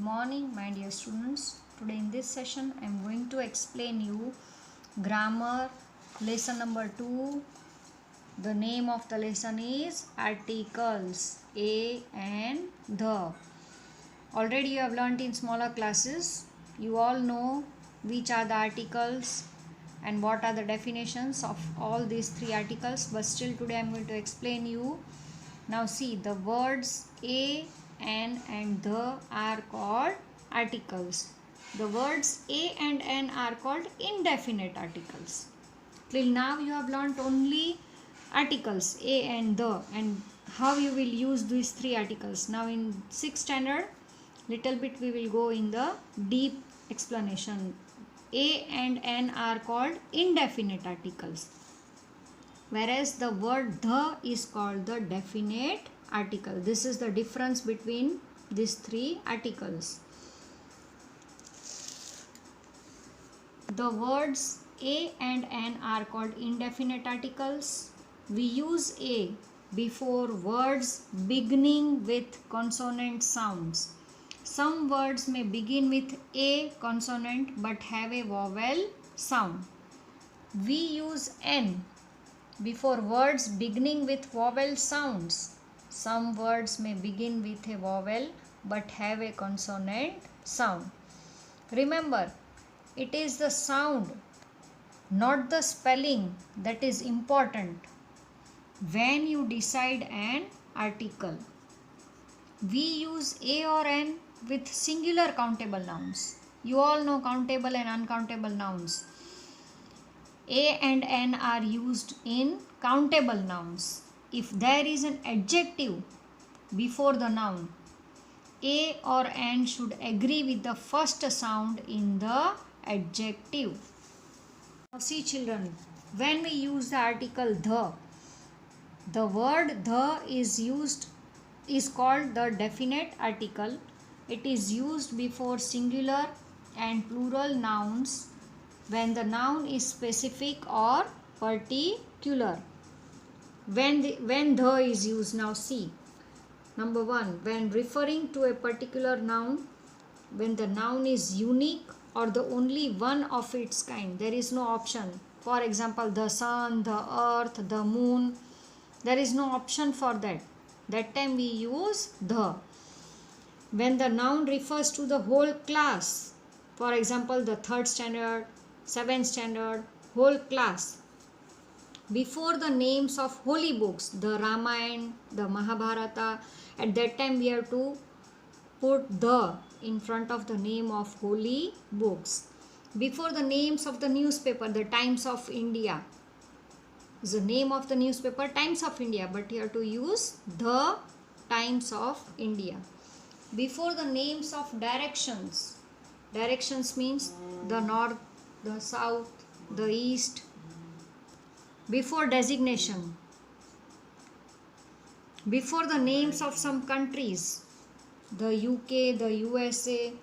morning, my dear students. Today in this session I am going to explain you grammar lesson number 2. The name of the lesson is articles a and the. Already you have learnt in smaller classes. You all know which are the articles and what are the definitions of all these three articles, but still today I am going to explain you. Now see, the words a, an and the are called articles. The words a and an are called indefinite articles. Till now you have learnt only articles a and the and how you will use these three articles. Now in 6th standard, little bit we will go in the deep explanation. A and an are called indefinite articles, whereas the word the is called the definite article. This is the difference between these three articles. The words a and an are called indefinite articles. We use a before words beginning with consonant sounds. Some words may begin with a consonant but have a vowel sound. We use n before words beginning with vowel sounds. Some words may begin with a vowel but have a consonant sound. Remember, it is the sound, not the spelling, that is important when you decide an article. We use a or n with singular countable nouns. You all know countable and uncountable nouns. A and n are used in countable nouns. If there is an adjective before the noun, a or n should agree with the first sound in the adjective. Now see children, when we use the article the word the is called the definite article. It is used before singular and plural nouns when the noun is specific or particular. When the is used, now see. Number 1, when referring to a particular noun, when the noun is unique or the only one of its kind, there is no option. For example, the sun, the earth, the moon, there is no option for that. That time we use the. When the noun refers to the whole class, for example, the 3rd standard, 7th standard, whole class, before the names of holy books, the Ramayana, the Mahabharata, at that time we have to put the in front of the name of holy books. Before the names of the newspaper, the Times of India is the name of the newspaper, Times of India, but you have to use the Times of India. Before the names of directions means the north, the south, the east. Before designation, before the names of some countries, the UK, the USA,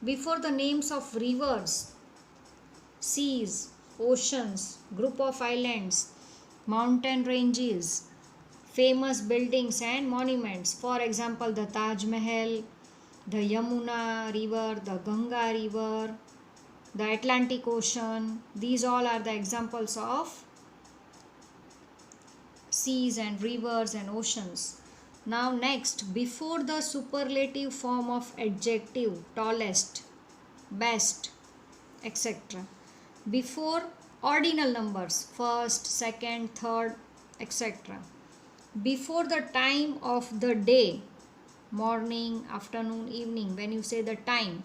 before the names of rivers, seas, oceans, group of islands, mountain ranges, famous buildings and monuments. For example, the Taj Mahal, the Yamuna river, the Ganga river, the Atlantic Ocean. These all are the examples of seas and rivers and oceans. Now next, before the superlative form of adjective, tallest, best, etc. Before ordinal numbers, first, second, third, etc. Before the time of the day, morning, afternoon, evening, when you say the time.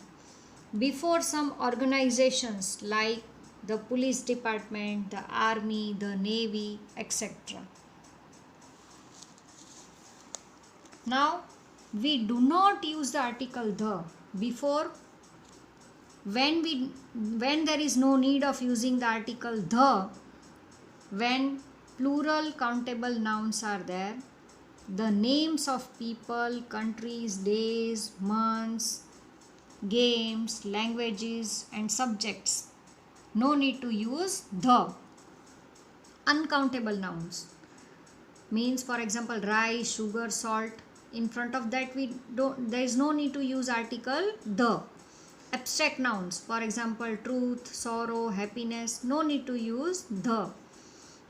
Before some organizations like the police department, the army, the navy, etc. Now we do not use the article the before when there is no need of using the article the, when plural countable nouns are there, the names of people, countries, days, months, games, languages and subjects. No need to use the. Uncountable nouns means, for example, rice, sugar, salt, In front of that there is no need to use article the. Abstract nouns, for example, truth, sorrow, happiness, no need to use the.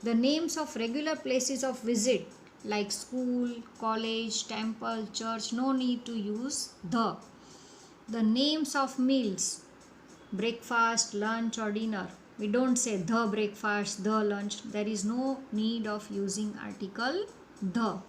The names of regular places of visit like school, college, temple, church, no need to use the. The names of meals, breakfast, lunch or dinner, we don't say the breakfast, the lunch. There is no need of using article the.